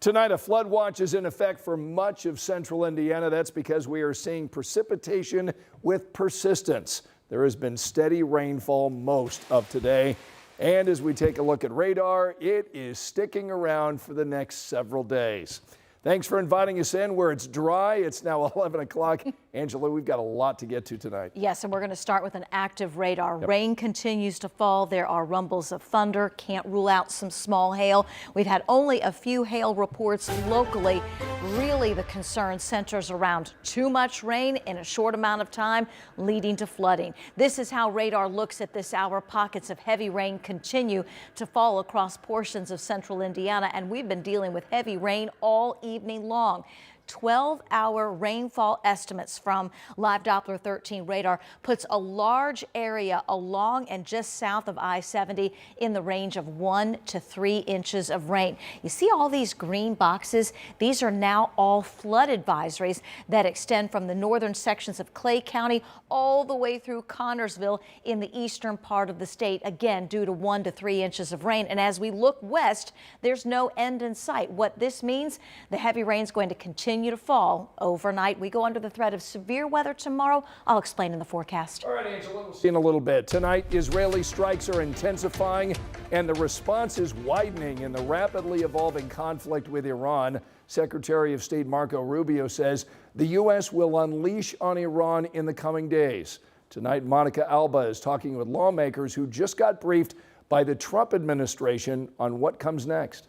Tonight, a flood watch is in effect for much of central Indiana. That's because we are seeing precipitation with persistence. There has been steady rainfall most of today. And as we take a look at radar, it is sticking around for the next several days. Thanks for inviting us in where it's dry. It's now 11 o'clock. Angela, we've got a lot to get to tonight. Yes, and we're going to start with an active radar. Yep. Rain continues to fall. There are rumbles of thunder. Can't rule out some small hail. We've had only a few hail reports locally. Really, the concern centers around too much rain in a short amount of time, leading to flooding. This is how radar looks at this hour. Pockets of heavy rain continue to fall across portions of central Indiana, and we've been dealing with heavy rain all evening long. 12-hour rainfall estimates from Live Doppler 13 radar puts a large area along and just south of I-70 in the range of 1 to 3 inches of rain. You see all these green boxes? These are now all flood advisories that extend from the northern sections of Clay County all the way through Connorsville in the eastern part of the state, again, due to 1 to 3 inches of rain. And as we look west, there's no end in sight. What this means, the heavy rain is going to continue to fall overnight. We go under the threat of severe weather tomorrow. I'll explain in the forecast. All right, Angela, we'll see in a little bit. Tonight, Israeli strikes are intensifying and the response is widening in the rapidly evolving conflict with Iran. Secretary of State Marco Rubio says the U.S. will unleash on Iran in the coming days. Tonight, Monica Alba is talking with lawmakers who just got briefed by the Trump administration on what comes next.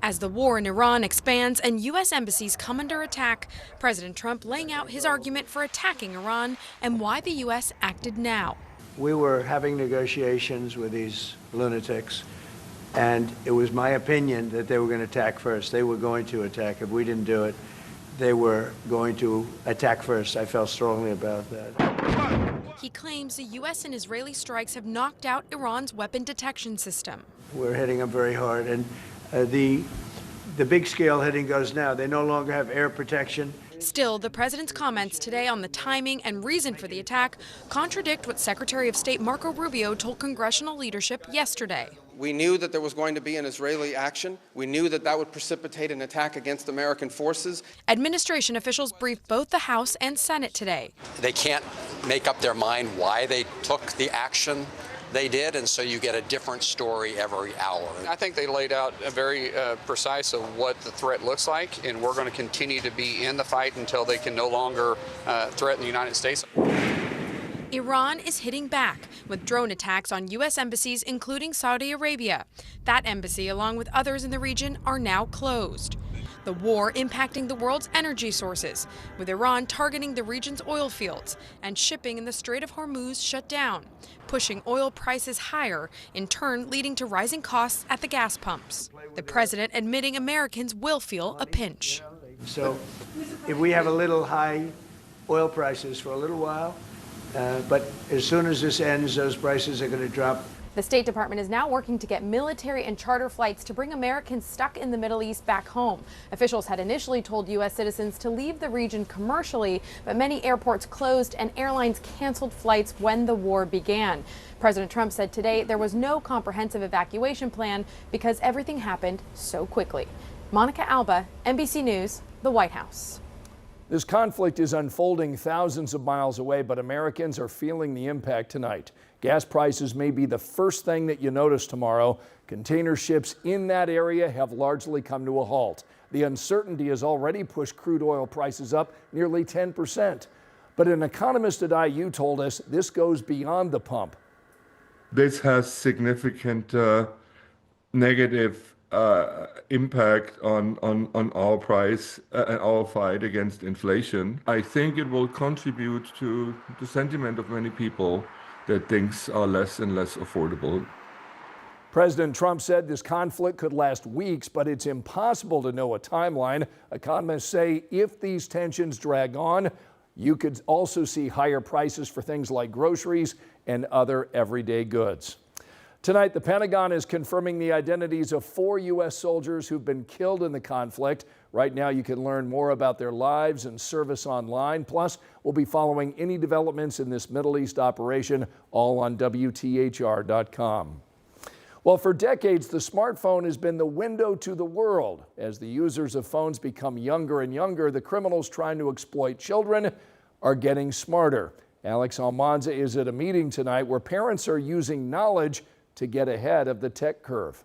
As the war in Iran expands and U.S. embassies come under attack, President Trump laying out his argument for attacking Iran and why the U.S. acted now. We were having negotiations with these lunatics, and it was my opinion that they were going to attack first. They were going to attack. If we didn't do it, they were going to attack first. I felt strongly about that. He claims the U.S. and Israeli strikes have knocked out Iran's weapon detection system. We're hitting them very hard, and the big scale hitting goes now. They no longer have air protection. Still, the president's comments today on the timing and reason for the attack contradict what Secretary of State Marco Rubio told congressional leadership yesterday. We knew that there was going to be an Israeli action. We knew that that would precipitate an attack against American forces. Administration officials briefed both the House and Senate today. They can't make up their mind why they took the action they did, and so you get a different story every hour. I think they laid out a very precise of what the threat looks like, and we're going to continue to be in the fight until they can no longer threaten the United States. Iran is hitting back with drone attacks on U.S. embassies, including Saudi Arabia. That embassy, along with others in the region, are now closed. The war impacting the world's energy sources, with Iran targeting the region's oil fields and shipping in the Strait of Hormuz shut down, pushing oil prices higher, in turn leading to rising costs at the gas pumps. The president admitting Americans will feel a pinch. So if we have a little high oil prices for a little while, but as soon as this ends, those prices are going to drop. The State Department is now working to get military and charter flights to bring Americans stuck in the Middle East back home. Officials had initially told U.S. citizens to leave the region commercially, but many airports closed and airlines canceled flights when the war began. President Trump said today there was no comprehensive evacuation plan because everything happened so quickly. Monica Alba, NBC News, the White House. This conflict is unfolding thousands of miles away, but Americans are feeling the impact tonight. Gas prices may be the first thing that you notice tomorrow. Container ships in that area have largely come to a halt. The uncertainty has already pushed crude oil prices up nearly 10%. But an economist at IU told us this goes beyond the pump. This has significant negative impact on our price and our fight against inflation. I think it will contribute to the sentiment of many people that things are less and less affordable. President Trump said this conflict could last weeks, but it's impossible to know a timeline. Economists say if these tensions drag on, you could also see higher prices for things like groceries and other everyday goods. Tonight, the Pentagon is confirming the identities of 4 U.S. soldiers who've been killed in the conflict. Right now, you can learn more about their lives and service online. Plus, we'll be following any developments in this Middle East operation, all on WTHR.com. Well, for decades, the smartphone has been the window to the world. As the users of phones become younger and younger, the criminals trying to exploit children are getting smarter. Alex Almanza is at a meeting tonight where parents are using knowledge to get ahead of the tech curve.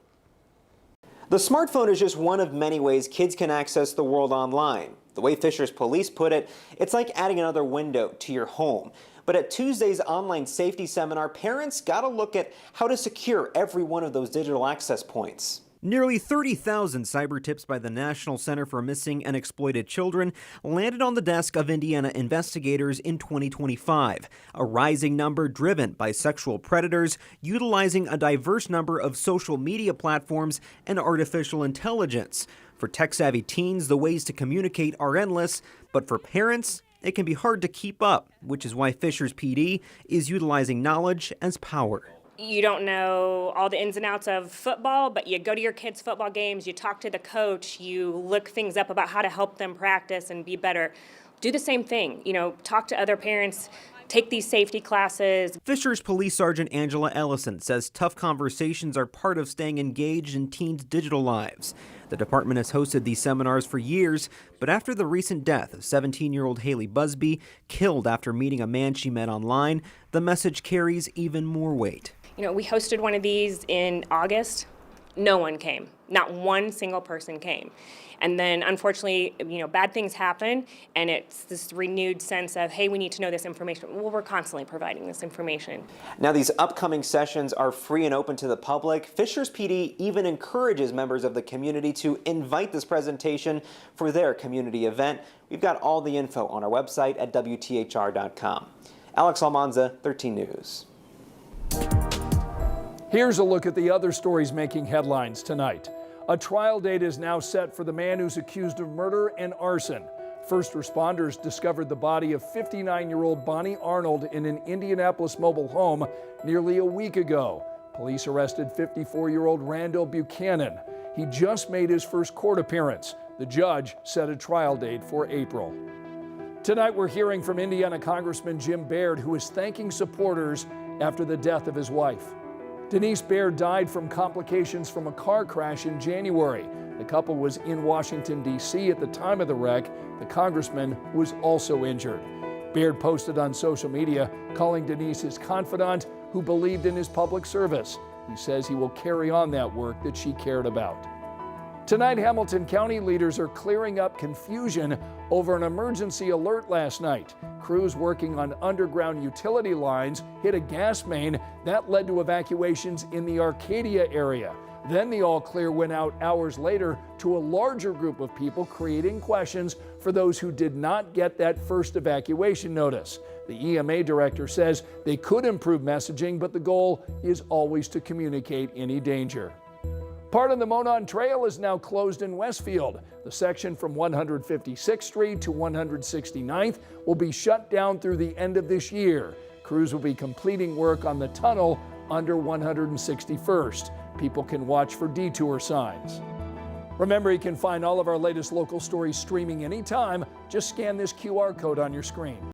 The smartphone is just one of many ways kids can access the world online. The way Fishers Police put it, it's like adding another window to your home. But at Tuesday's online safety seminar, parents got a look at how to secure every one of those digital access points. Nearly 30,000 cyber tips by the National Center for Missing and Exploited Children landed on the desk of Indiana investigators in 2025, a rising number driven by sexual predators utilizing a diverse number of social media platforms and artificial intelligence. For tech-savvy teens, the ways to communicate are endless, but for parents, it can be hard to keep up, which is why Fishers PD is utilizing knowledge as power. You don't know all the ins and outs of football, but you go to your kids' football games, you talk to the coach, you look things up about how to help them practice and be better. Do the same thing, talk to other parents, take these safety classes. Fishers Police Sergeant Angela Ellison says tough conversations are part of staying engaged in teens' digital lives. The department has hosted these seminars for years, but after the recent death of 17-year-old Haley Busby, killed after meeting a man she met online, the message carries even more weight. We hosted one of these in August. No one came. Not one single person came. And then, unfortunately, bad things happen, and it's this renewed sense of, hey, we need to know this information. Well, we're constantly providing this information. Now, these upcoming sessions are free and open to the public. Fishers PD even encourages members of the community to invite this presentation for their community event. We've got all the info on our website at WTHR.com. Alex Almanza, 13 News. Here's a look at the other stories making headlines tonight. A trial date is now set for the man who's accused of murder and arson. First responders discovered the body of 59-year-old Bonnie Arnold in an Indianapolis mobile home nearly a week ago. Police arrested 54-year-old Randall Buchanan. He just made his first court appearance. The judge set a trial date for April. Tonight we're hearing from Indiana Congressman Jim Baird, who is thanking supporters after the death of his wife. Denise Baird died from complications from a car crash in January. The couple was in Washington, D.C. at the time of the wreck. The congressman was also injured. Baird posted on social media, calling Denise his confidant who believed in his public service. He says he will carry on that work that she cared about. Tonight, Hamilton County leaders are clearing up confusion over an emergency alert last night. Crews working on underground utility lines hit a gas main that led to evacuations in the Arcadia area. Then the all clear went out hours later to a larger group of people, creating questions for those who did not get that first evacuation notice. The EMA director says they could improve messaging, but the goal is always to communicate any danger. Part of the Monon Trail is now closed in Westfield. The section from 156th Street to 169th will be shut down through the end of this year. Crews will be completing work on the tunnel under 161st. People can watch for detour signs. Remember, you can find all of our latest local stories streaming anytime. Just scan this QR code on your screen.